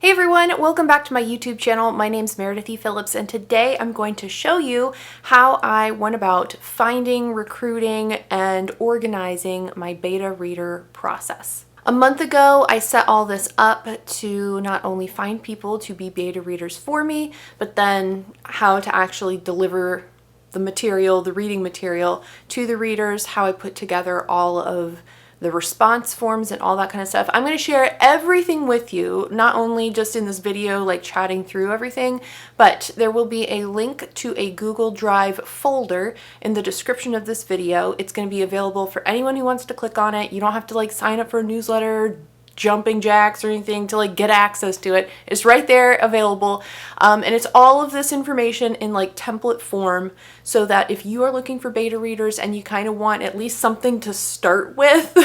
Hey everyone, welcome back to my YouTube channel. My name's Meredith E. Phillips, and today I'm going to show you how I went about finding, recruiting, and organizing my beta reader process. A month ago, I set all this up to not only find people to be beta readers for me, but then how to actually deliver the material, the reading material to the readers, how I put together all of the response forms and all that kind of stuff. I'm going to share everything with you, not only just in this video, like chatting through everything, but there will be a link to a Google Drive folder in the description of this video. It's going to be available for anyone who wants to click on it. You don't have to like sign up for a newsletter, jumping jacks or anything to like get access to it. It's right there available, and it's all of this information in like template form, so that if you are looking for beta readers and you kind of want at least something to start with,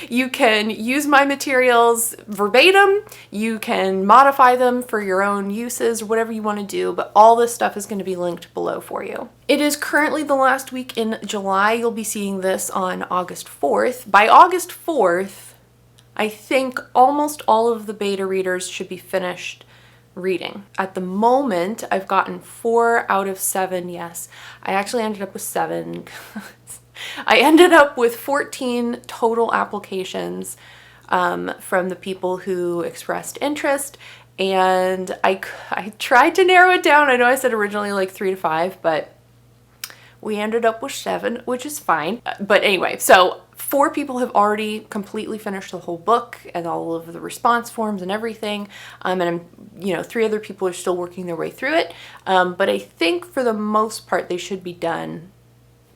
you can use my materials verbatim. You can modify them for your own uses or whatever you want to do, but all this stuff is going to be linked below for you. It is currently the last week in July. You'll be seeing this on August 4th. By August 4th, I think almost all of the beta readers should be finished reading. At the moment, I've gotten 4 out of 7 yes. I actually ended up with 7. I ended up with 14 total applications from the people who expressed interest, and I tried to narrow it down. I know I said originally like 3 to 5, but we ended up with 7, which is fine. But anyway, so 4 people have already completely finished the whole book and all of the response forms and everything. And 3 other people are still working their way through it. But I think for the most part, they should be done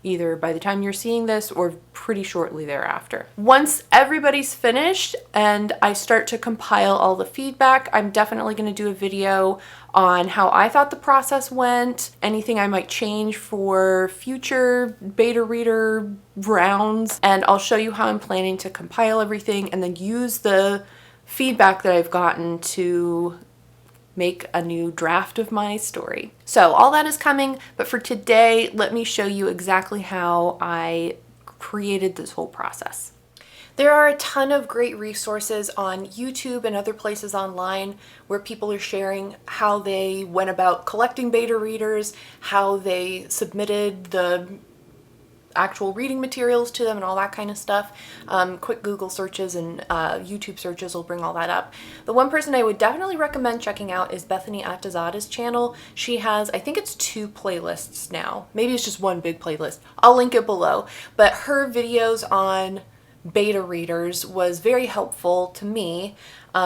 either by the time you're seeing this or pretty shortly thereafter. Once everybody's finished and I start to compile all the feedback, I'm definitely going to do a video on how I thought the process went, anything I might change for future beta reader rounds, and I'll show you how I'm planning to compile everything and then use the feedback that I've gotten to make a new draft of my story. So all that is coming, but for today, let me show you exactly how I created this whole process. There are a ton of great resources on YouTube and other places online where people are sharing how they went about collecting beta readers, how they submitted the actual reading materials to them and all that kind of stuff. Quick Google searches and YouTube searches will bring all that up. The one person I would definitely recommend checking out is Bethany Atazada's channel. She has, I think it's 2 playlists now. Maybe it's just one big playlist. I'll link it below. But her videos on beta readers was very helpful to me,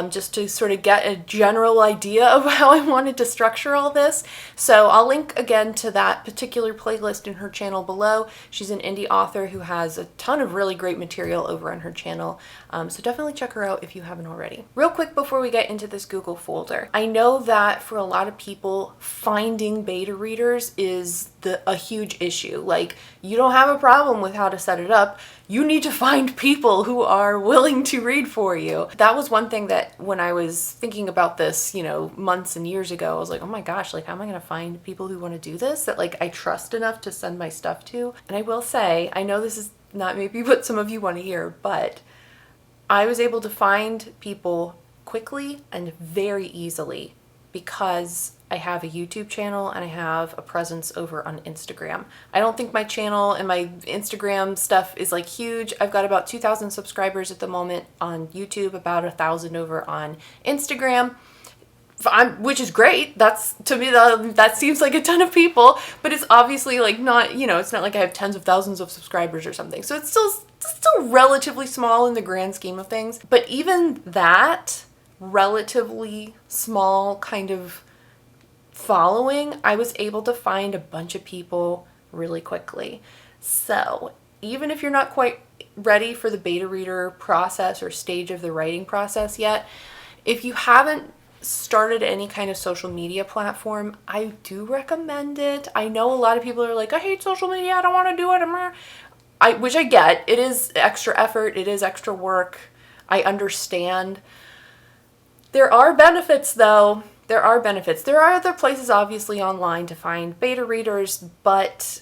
just to sort of get a general idea of how I wanted to structure all this. So I'll link again to that particular playlist in her channel below. She's an indie author who has a ton of really great material over on her channel, so definitely check her out if you haven't already. Real quick before we get into this Google folder, I know that for a lot of people, finding beta readers is a huge issue. Like, you don't have a problem with how to set it up. You need to find people who are willing to read for you. That was one thing that when I was thinking about this, months and years ago, I was like, oh my gosh, like, how am I going to find people who want to do this that like I trust enough to send my stuff to? And I will say, I know this is not maybe what some of you want to hear, but I was able to find people quickly and very easily because I have a YouTube channel and I have a presence over on Instagram. I don't think my channel and my Instagram stuff is like huge. I've got about 2,000 subscribers at the moment on YouTube, about 1,000 over on Instagram, which is great. That's, to me, that seems like a ton of people, but it's obviously like not, it's not like I have tens of thousands of subscribers or something. So it's still relatively small in the grand scheme of things. But even that relatively small kind of following, I was able to find a bunch of people really quickly. So even if you're not quite ready for the beta reader process or stage of the writing process yet, if you haven't started any kind of social media platform, I do recommend it. I know a lot of people are like, I hate social media, I don't want to do it. Which I get. It is extra effort, it is extra work. I understand. There are benefits though. There are benefits. There are other places obviously online to find beta readers, but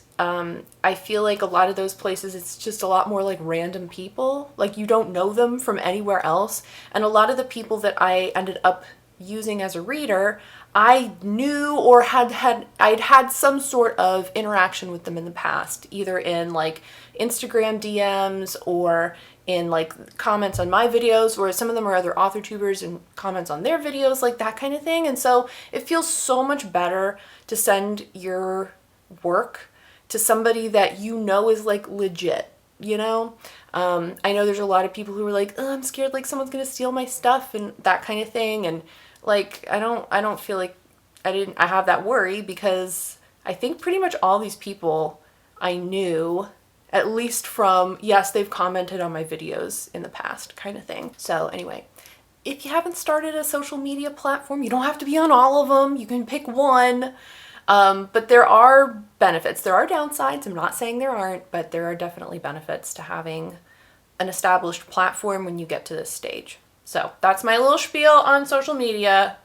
I feel like a lot of those places, it's just a lot more like random people. Like, you don't know them from anywhere else. And a lot of the people that I ended up using as a reader, I knew or I'd had some sort of interaction with them in the past, either in like Instagram DMs or in like comments on my videos, or some of them are other author tubers and comments on their videos, like that kind of thing. And so it feels so much better to send your work to somebody that you know is like legit, you know? I know there's a lot of people who are like, oh, I'm scared like someone's gonna steal my stuff and that kind of thing. And like, I don't feel like I have that worry, because I think pretty much all these people I knew, at least from, yes, they've commented on my videos in the past kind of thing. So anyway, if you haven't started a social media platform, you don't have to be on all of them. You can pick one. But there are benefits. There are downsides. I'm not saying there aren't, but there are definitely benefits to having an established platform when you get to this stage. So that's my little spiel on social media.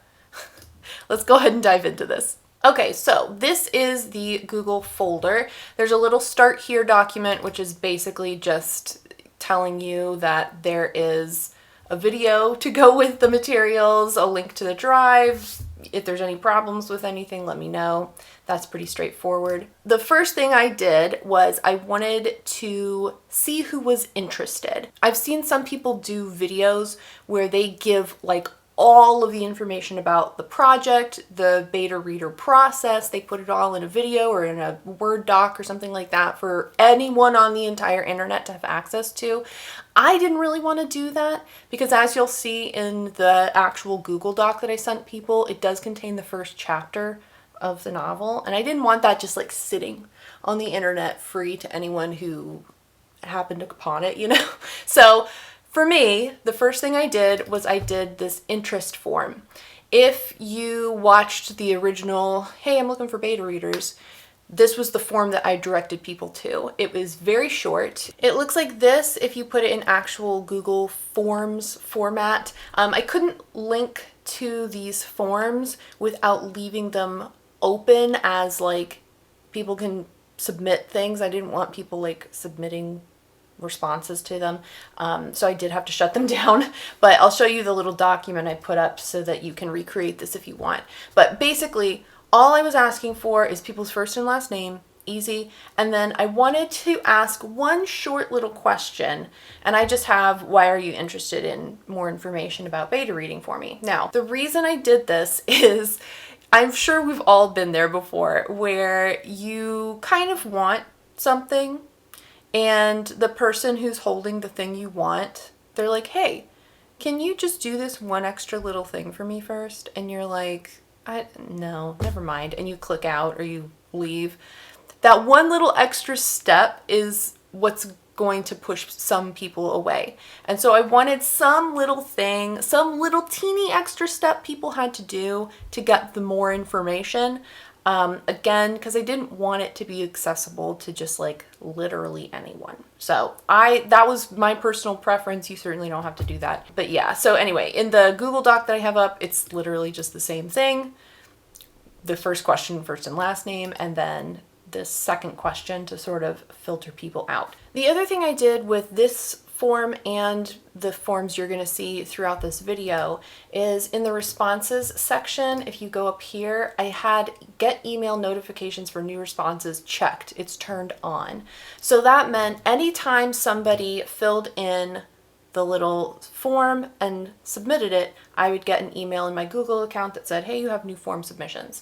Let's go ahead and dive into this. Okay, so this is the Google folder. There's a little start here document, which is basically just telling you that there is a video to go with the materials, a link to the drive. If there's any problems with anything, let me know. That's pretty straightforward. The first thing I did was I wanted to see who was interested. I've seen some people do videos where they give like all of the information about the project, the beta reader process. They put it all in a video or in a Word doc or something like that for anyone on the entire internet to have access to. I didn't really want to do that because, as you'll see in the actual Google Doc that I sent people, it does contain the first chapter of the novel, and I didn't want that just like sitting on the internet free to anyone who happened upon it, you know? So for me, the first thing I did was I did this interest form. If you watched the original, hey, I'm looking for beta readers, this was the form that I directed people to. It was very short. It looks like this if you put it in actual Google Forms format. I couldn't link to these forms without leaving them open as like people can submit things. I didn't want people like submitting responses to them. So I did have to shut them down, but I'll show you the little document I put up so that you can recreate this if you want. But basically, all I was asking for is people's first and last name, easy, and then I wanted to ask one short little question, and I just have, why are you interested in more information about beta reading for me? Now, the reason I did this is, I'm sure we've all been there before, where you kind of want something, and the person who's holding the thing you want, they're like, hey, can you just do this one extra little thing for me first? And you're like, no, never mind. And you click out or you leave. That one little extra step is what's going to push some people away. And so I wanted some little thing, some little teeny extra step people had to do to get the more information. Again, because I didn't want it to be accessible to just like literally anyone. So that was my personal preference. You certainly don't have to do that. But yeah, so anyway, in the Google Doc that I have up, it's literally just the same thing. The first question, first and last name, and then this second question to sort of filter people out. The other thing I did with this form and the forms you're going to see throughout this video is in the responses section. If you go up here, I had get email notifications for new responses checked. It's turned on. So that meant anytime somebody filled in the little form and submitted it, I would get an email in my Google account that said, hey, you have new form submissions.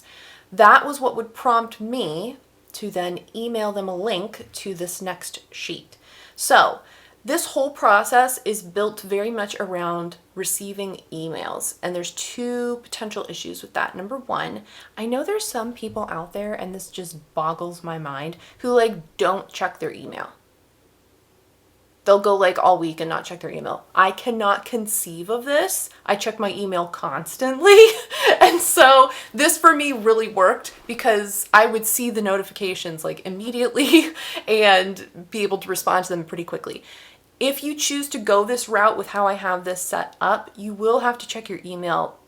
That was what would prompt me to then email them a link to this next sheet. So this whole process is built very much around receiving emails, and there's two potential issues with that. Number one, I know there's some people out there, and this just boggles my mind, who like don't check their email. They'll go like all week and not check their email. I cannot conceive of this. I check my email constantly. And so this for me really worked because I would see the notifications like immediately and be able to respond to them pretty quickly. If you choose to go this route with how I have this set up, you will have to check your email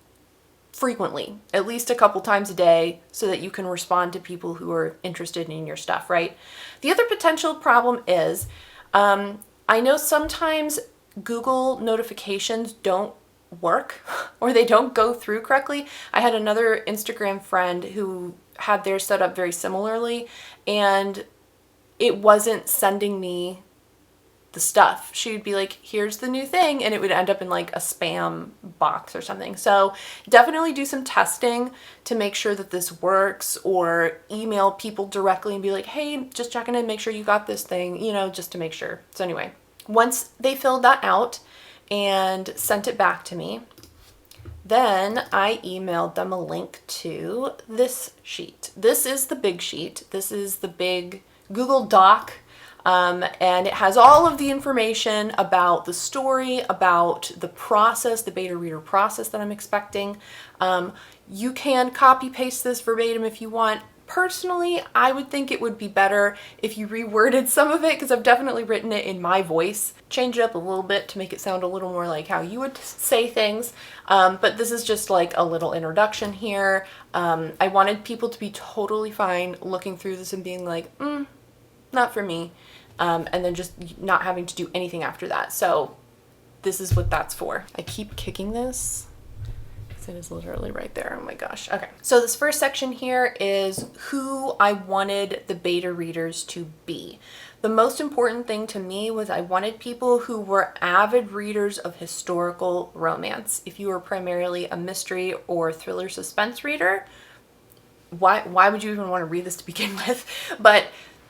frequently, at least a couple times a day, so that you can respond to people who are interested in your stuff, right? The other potential problem is, I know sometimes Google notifications don't work or they don't go through correctly. I had another Instagram friend who had theirs set up very similarly, and it wasn't sending me the stuff. She would be like, here's the new thing, and it would end up in like a spam box or something. So definitely do some testing to make sure that this works, or email people directly and be like, hey, just checking in, make sure you got this thing, you know, just to make sure. So anyway, once they filled that out and sent it back to me, then I emailed them a link to this sheet. This is the big sheet. This is the big Google Doc. And it has all of the information about the story, about the process, the beta reader process that I'm expecting. You can copy paste this verbatim if you want. Personally, I would think it would be better if you reworded some of it, because I've definitely written it in my voice. Change it up a little bit to make it sound a little more like how you would say things. But this is just like a little introduction here. I wanted people to be totally fine looking through this and being like, not for me. And then just not having to do anything after that. So this is what that's for. I keep kicking this. It is literally right there. Oh my gosh. Okay. So this first section here is who I wanted the beta readers to be. The most important thing to me was I wanted people who were avid readers of historical romance. If you were primarily a mystery or thriller suspense reader, why would you even want to read this to begin with? But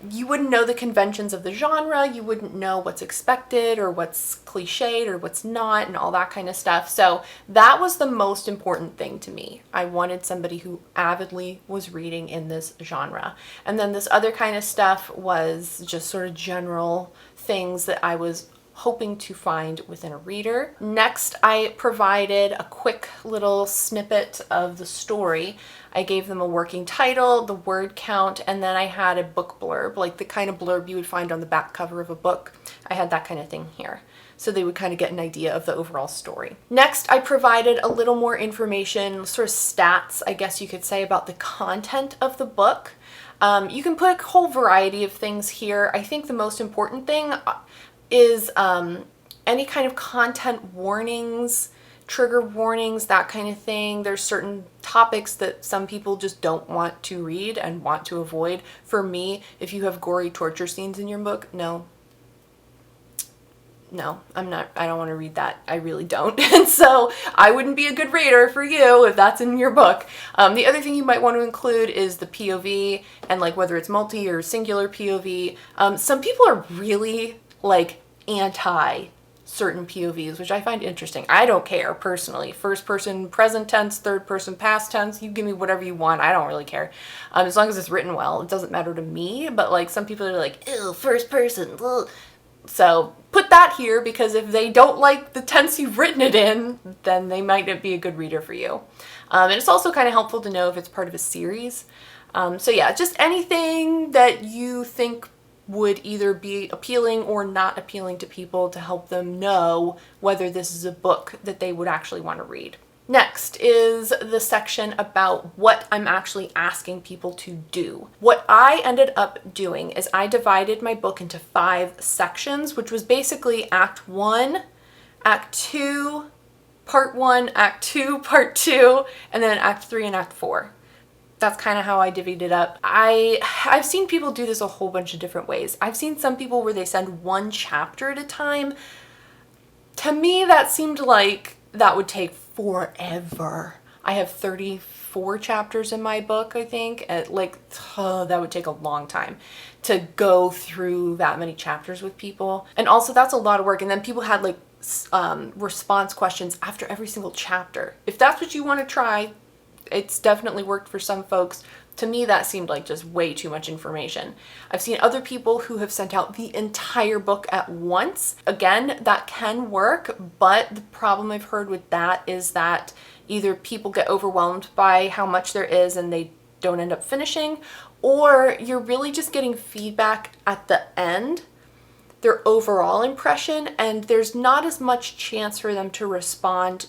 you wouldn't know the conventions of the genre, you wouldn't know what's expected or what's cliched or what's not and all that kind of stuff. So that was the most important thing to me. I wanted somebody who avidly was reading in this genre. And then this other kind of stuff was just sort of general things that I was hoping to find within a reader. Next, I provided a quick little snippet of the story. I gave them a working title, the word count, and then I had a book blurb, like the kind of blurb you would find on the back cover of a book. I had that kind of thing here, so they would kind of get an idea of the overall story. Next, I provided a little more information, sort of stats, I guess you could say, about the content of the book. You can put a whole variety of things here. I think the most important thing is any kind of content warnings, trigger warnings, that kind of thing. There's certain topics that some people just don't want to read and want to avoid. For me, if you have gory torture scenes in your book, no, I don't want to read that. I really don't. And so I wouldn't be a good reader for you if that's in your book. The other thing you might want to include is the POV, and like whether it's multi or singular POV. Some people are really like anti certain POVs, which I find interesting. I don't care personally. First person present tense, third person past tense, you give me whatever you want. I don't really care. As long as it's written well, it doesn't matter to me. But like some people are like, ew, first person. Ugh. So put that here, because if they don't like the tense you've written it in, then they might not be a good reader for you. And it's also kind of helpful to know if it's part of a series. So yeah, just anything that you think would either be appealing or not appealing to people to help them know whether this is a book that they would actually want to read. Next is the section about what I'm actually asking people to do. What I ended up doing is I divided my book into 5 sections, which was basically Act 1, Act 2, Part 1, Act 2, Part 2, and then Act 3 and Act 4. That's kind of how I divvied it up. I've seen people do this a whole bunch of different ways. I've seen some people where they send 1 chapter at a time. To me, that seemed like that would take forever. I have 34 chapters in my book, I think. That would take a long time to go through that many chapters with people. And also that's a lot of work. And then people had like response questions after every single chapter. If that's what you want to try, it's definitely worked for some folks. To me, that seemed like just way too much information. I've seen other people who have sent out the entire book at once. Again, that can work, but the problem I've heard with that is that either people get overwhelmed by how much there is and they don't end up finishing, or you're really just getting feedback at the end, their overall impression, and there's not as much chance for them to respond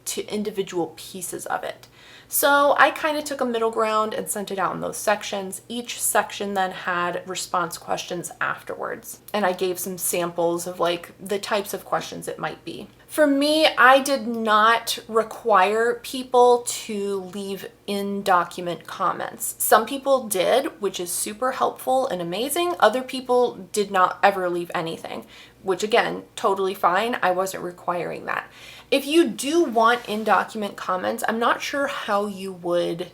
to individual pieces of it. So I kind of took a middle ground and sent it out in those sections. Each section then had response questions afterwards. And I gave some samples of like the types of questions it might be. For me, I did not require people to leave in-document comments. Some people did, which is super helpful and amazing. Other people did not ever leave anything, which again, totally fine. I wasn't requiring that. If you do want in-document comments, I'm not sure how you would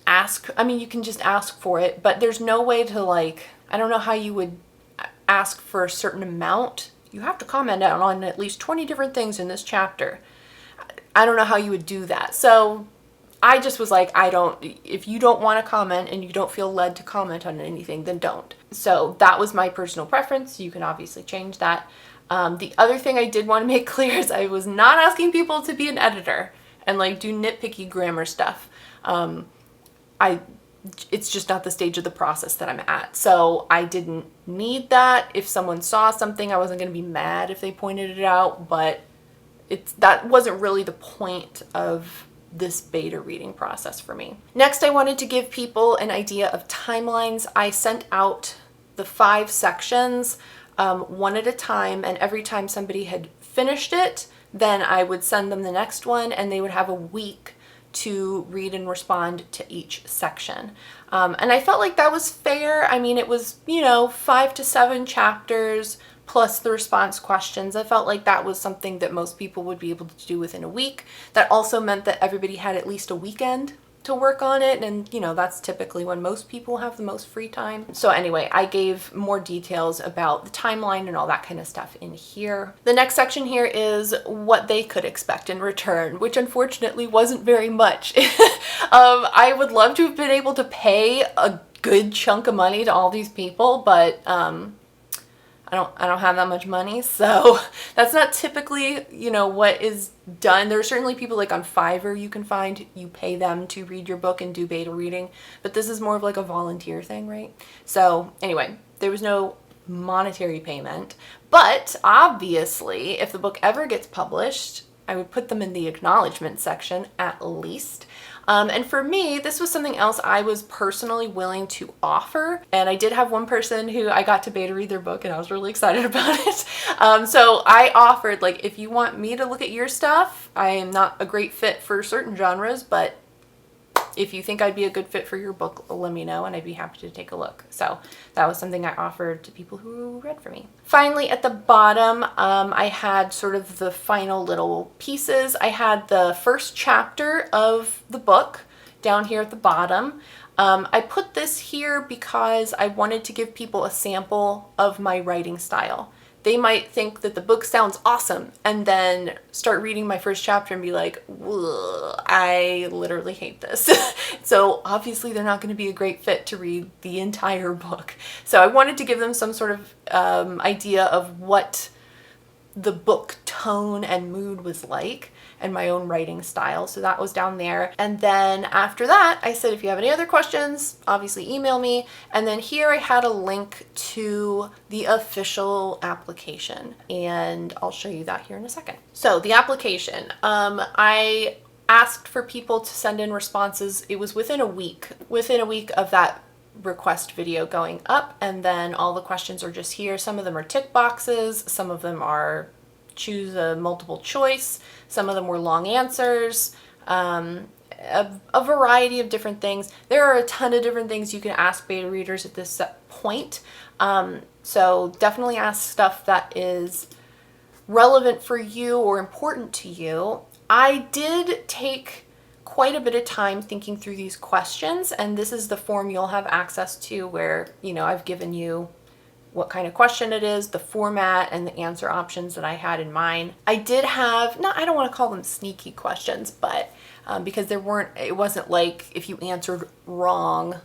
ask. I mean, you can just ask for it, but there's no way to like, I don't know how you would ask for a certain amount. You have to comment on at least 20 different things in this chapter. I don't know how you would do that. So I just was like, if you don't want to comment and you don't feel led to comment on anything, then don't. So that was my personal preference. You can obviously change that. The other thing I did want to make clear is I was not asking people to be an editor and like do nitpicky grammar stuff. It's just not the stage of the process that I'm at. So I didn't need that. If someone saw something, I wasn't going to be mad if they pointed it out, but that wasn't really the point of this beta reading process for me. Next, I wanted to give people an idea of timelines. I sent out the 5 sections one at a time, and every time somebody had finished it, then I would send them the next one, and they would have a week to read and respond to each section. And I felt like that was fair. I mean, it was, 5 to 7 chapters plus the response questions. I felt like that was something that most people would be able to do within a week. That also meant that everybody had at least a weekend to work on it, and that's typically when most people have the most free time. So anyway, I gave more details about the timeline and all that kind of stuff in here. The next section here is what they could expect in return, which unfortunately wasn't very much. I would love to have been able to pay a good chunk of money to all these people, but I don't have that much money, so that's not typically, what is done. There are certainly people like on Fiverr you can find, you pay them to read your book and do beta reading, but this is more of like a volunteer thing, right? So anyway, there was no monetary payment, but obviously if the book ever gets published, I would put them in the acknowledgement section at least. And for me, this was something else I was personally willing to offer. And I did have one person who I got to beta read their book, and I was really excited about it. So I offered, like, if you want me to look at your stuff, I am not a great fit for certain genres, but if you think I'd be a good fit for your book, let me know and I'd be happy to take a look. So that was something I offered to people who read for me. Finally, at the bottom, I had sort of the final little pieces. I had the first chapter of the book down here at the bottom. I put this here because I wanted to give people a sample of my writing style. They might think that the book sounds awesome and then start reading my first chapter and be like, I literally hate this. So obviously they're not going to be a great fit to read the entire book. So I wanted to give them some sort of idea of what the book tone and mood was like and my own writing style. So that was down there. And then after that, I said, if you have any other questions, obviously email me. And then here I had a link to the official application, and I'll show you that here in a second. So the application, I asked for people to send in responses. It was within a week of that request video going up, and then all the questions are just here. Some of them are tick boxes, some of them are choose a multiple choice, some of them were long answers, a variety of different things. There are a ton of different things you can ask beta readers at this point, so definitely ask stuff that is relevant for you or important to you. I did take quite a bit of time thinking through these questions, and this is the form you'll have access to where, I've given you what kind of question it is, the format, and the answer options that I had in mind. I did have, I don't want to call them sneaky questions, but because it wasn't like if you answered wrong,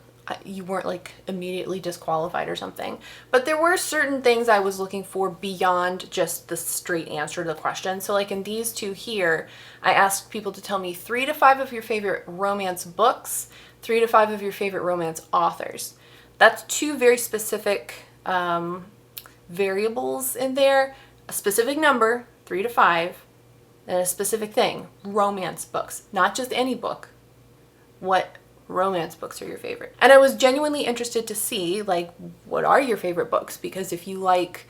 you weren't like immediately disqualified or something. But there were certain things I was looking for beyond just the straight answer to the question. So like in these two here, I asked people to tell me 3 to 5 of your favorite romance books, 3 to 5 of your favorite romance authors. That's 2 very specific variables in there. A specific number, 3 to 5, and a specific thing, romance books. Not just any book. What romance books are your favorite? And I was genuinely interested to see, like, what are your favorite books? Because if you like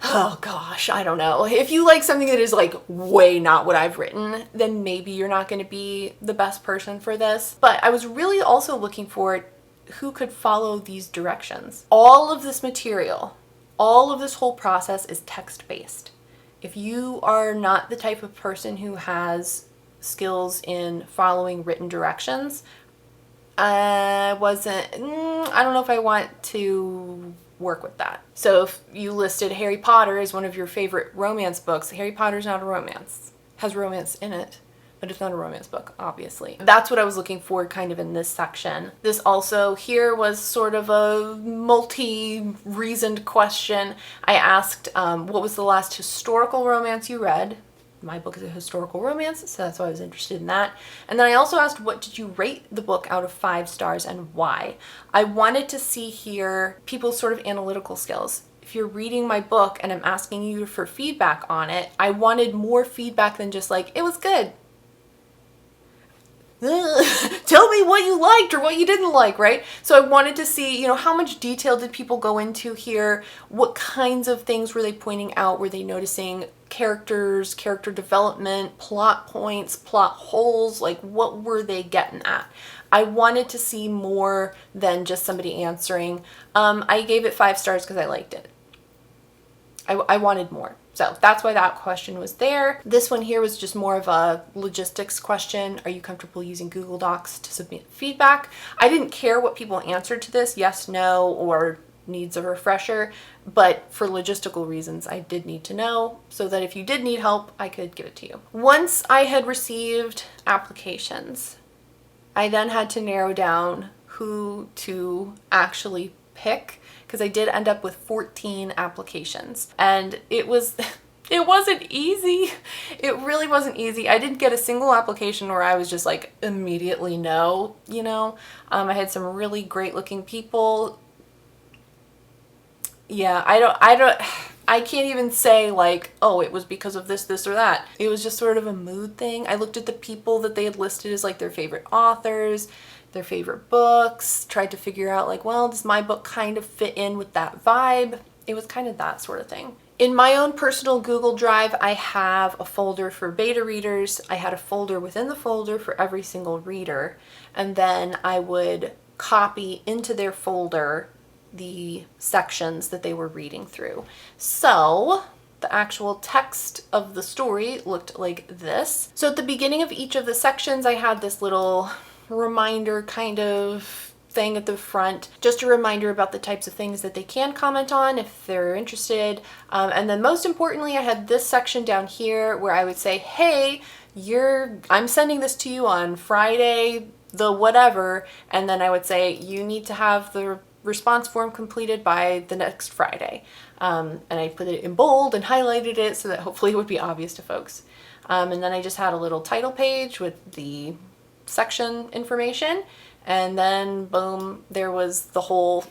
Oh gosh, I don't know. If you like something that is like way not what I've written, then maybe you're not going to be the best person for this. But I was really also looking for who could follow these directions. All of this material, all of this whole process is text-based. If you are not the type of person who has skills in following written directions, I don't know if I want to work with that. So if you listed Harry Potter as one of your favorite romance books, Harry Potter's not a romance. It has romance in it, but it's not a romance book, obviously. That's what I was looking for kind of in this section. This also here was sort of a multi-reasoned question. I asked, what was the last historical romance you read? My book is a historical romance, so that's why I was interested in that. And then I also asked, what did you rate the book out of 5 stars and why? I wanted to see here people's sort of analytical skills. If you're reading my book and I'm asking you for feedback on it, I wanted more feedback than just like, it was good. Tell me what you liked or what you didn't like, right? So I wanted to see, how much detail did people go into here? What kinds of things were they pointing out? Were they noticing characters, character development, plot points, plot holes? Like, what were they getting at? I wanted to see more than just somebody answering. I gave it 5 stars because I liked it. I wanted more. So that's why that question was there. This one here was just more of a logistics question. Are you comfortable using Google Docs to submit feedback? I didn't care what people answered to this, yes, no, or needs a refresher, but for logistical reasons, I did need to know so that if you did need help, I could give it to you. Once I had received applications, I then had to narrow down who to actually pick, because I did end up with 14 applications, and it wasn't easy. It really wasn't easy. I didn't get a single application where I was just like immediately no, I had some really great looking people. Yeah, I can't even say like, oh, it was because of this or that. It was just sort of a mood thing. I looked at the people that they had listed as like their favorite authors, their favorite books, tried to figure out like, well, does my book kind of fit in with that vibe? It was kind of that sort of thing. In my own personal Google Drive, I have a folder for beta readers. I had a folder within the folder for every single reader, and then I would copy into their folder the sections that they were reading through. So the actual text of the story looked like this. So at the beginning of each of the sections, I had this little reminder kind of thing at the front, just a reminder about the types of things that they can comment on if they're interested. And then most importantly, I had this section down here where I would say, hey, I'm sending this to you on Friday, the whatever, and then I would say, you need to have the response form completed by the next Friday. And I put it in bold and highlighted it so that hopefully it would be obvious to folks. And then I just had a little title page with the section information, and then boom, there was the whole,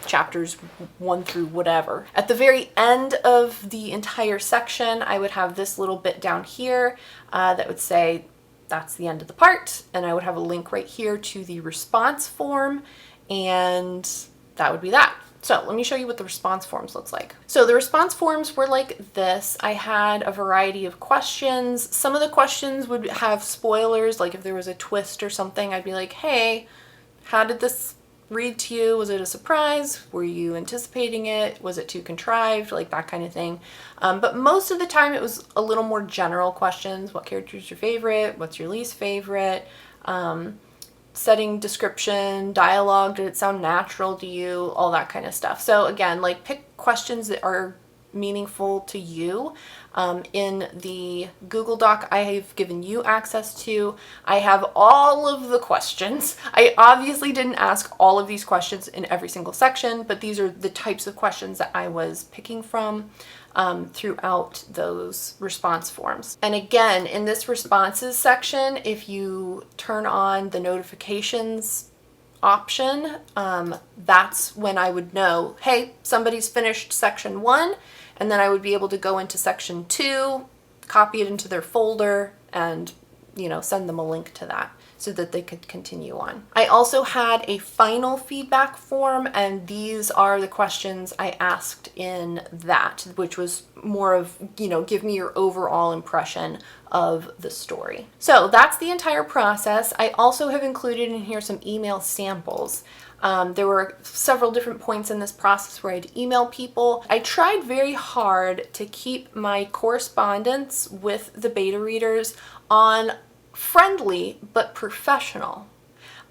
chapters 1 through whatever. At the very end of the entire section, I would have this little bit down here that would say that's the end of the part, and I would have a link right here to the response form, and that would be that. So let me show you what the response forms looks like. So the response forms were like this. I had a variety of questions. Some of the questions would have spoilers, like if there was a twist or something, I'd be like, hey, how did this read to you? Was it a surprise? Were you anticipating it? Was it too contrived? Like that kind of thing. But most of the time it was a little more general questions. What character is your favorite? What's your least favorite? Setting, description, dialogue, did it sound natural to you, all that kind of stuff. So again, like pick questions that are meaningful to you. In the Google Doc I have given you access to, I have all of the questions. I obviously didn't ask all of these questions in every single section, but these are the types of questions that I was picking from throughout those response forms. And again, in this responses section, if you turn on the notifications option, that's when I would know, hey, somebody's finished section 1, and then I would be able to go into section 2, copy it into their folder, and you know, send them a link to that so that they could continue on. I also had a final feedback form, and these are the questions I asked in that, which was more of, you know, give me your overall impression of the story. So that's the entire process. I also have included in here some email samples. There were several different points in this process where I'd email people. I tried very hard to keep my correspondence with the beta readers on friendly but professional.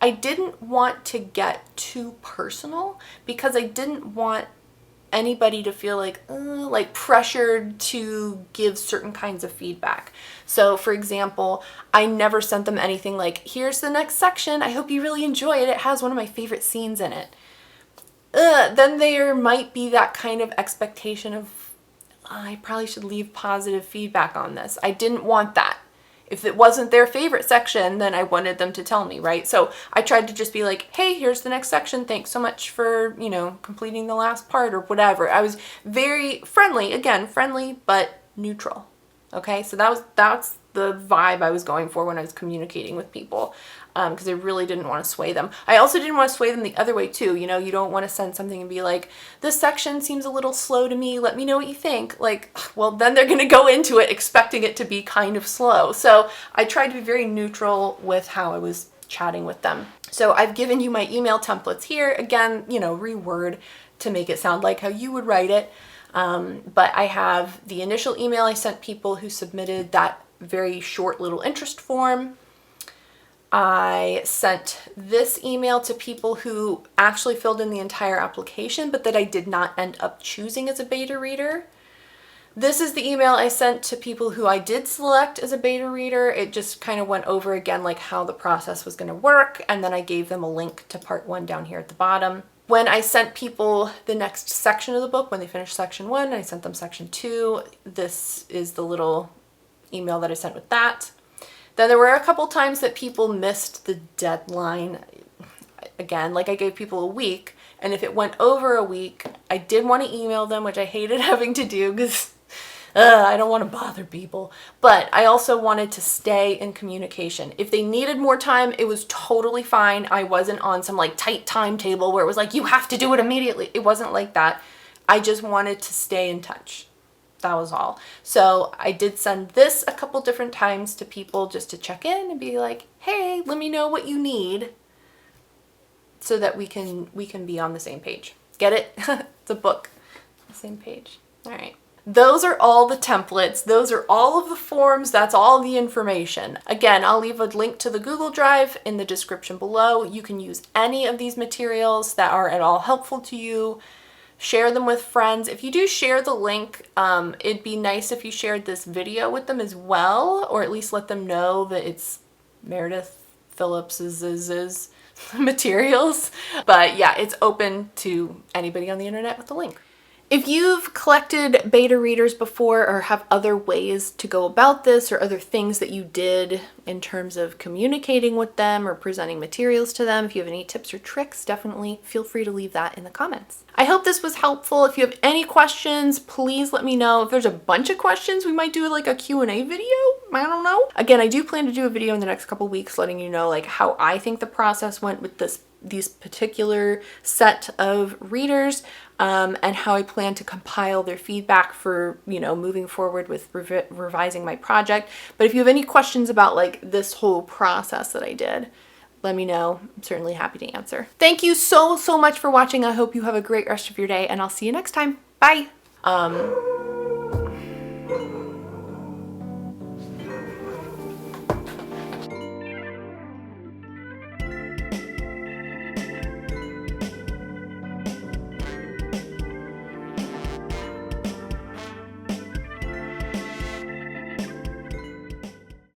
I didn't want to get too personal because I didn't want anybody to feel like pressured to give certain kinds of feedback. So for example, I never sent them anything like, here's the next section, I hope you really enjoy it, it has one of my favorite scenes in it. Then there might be that kind of expectation of, I probably should leave positive feedback on this. I didn't want that. If it wasn't their favorite section, then I wanted them to tell me, right? So I tried to just be like, hey, here's the next section. Thanks so much for, you know, completing the last part or whatever. I was very friendly, again, friendly, but neutral. Okay, so that's the vibe I was going for when I was communicating with people, because I really didn't want to sway them. I also didn't want to sway them the other way too. You know, you don't want to send something and be like, this section seems a little slow to me, let me know what you think. Like, well, then they're going to go into it expecting it to be kind of slow. So I tried to be very neutral with how I was chatting with them. So I've given you my email templates here. Again, you know, reword to make it sound like how you would write it. But I have the initial email I sent people who submitted that very short little interest form. I sent this email to people who actually filled in the entire application, but that I did not end up choosing as a beta reader. This is the email I sent to people who I did select as a beta reader. It just kind of went over again like how the process was going to work, and then I gave them a link to part 1 down here at the bottom. When I sent people the next section of the book, when they finished section 1, I sent them section 2. This is the little email that I sent with that. Then there were a couple times that people missed the deadline. Again, like I gave people a week, and if it went over a week, I did want to email them, which I hated having to do because I don't want to bother people. But I also wanted to stay in communication. If they needed more time, it was totally fine. I wasn't on some like tight timetable where it was like, you have to do it immediately. It wasn't like that. I just wanted to stay in touch. That was all. So I did send this a couple different times to people just to check in and be like, hey, let me know what you need so that we can be on the same page. Get it? It's a book. The same page. All right. Those are all the templates. Those are all of the forms. That's all the information. Again, I'll leave a link to the Google Drive in the description below. You can use any of these materials that are at all helpful to you. Share them with friends. If you do share the link, it'd be nice if you shared this video with them as well, or at least let them know that it's Meredith Phillips's materials. But yeah, it's open to anybody on the internet with the link. If you've collected beta readers before or have other ways to go about this or other things that you did in terms of communicating with them or presenting materials to them, if you have any tips or tricks, definitely feel free to leave that in the comments. I hope this was helpful. If you have any questions, please let me know. If there's a bunch of questions, we might do like a Q&A video. I don't know. Again, I do plan to do a video in the next couple weeks letting you know like how I think the process went with these particular set of readers, and how I plan to compile their feedback for, you know, moving forward with revising my project. But if you have any questions about like this whole process that I did, let me know. I'm certainly happy to answer. Thank you so much for watching. I hope you have a great rest of your day, and I'll see you next time. Bye.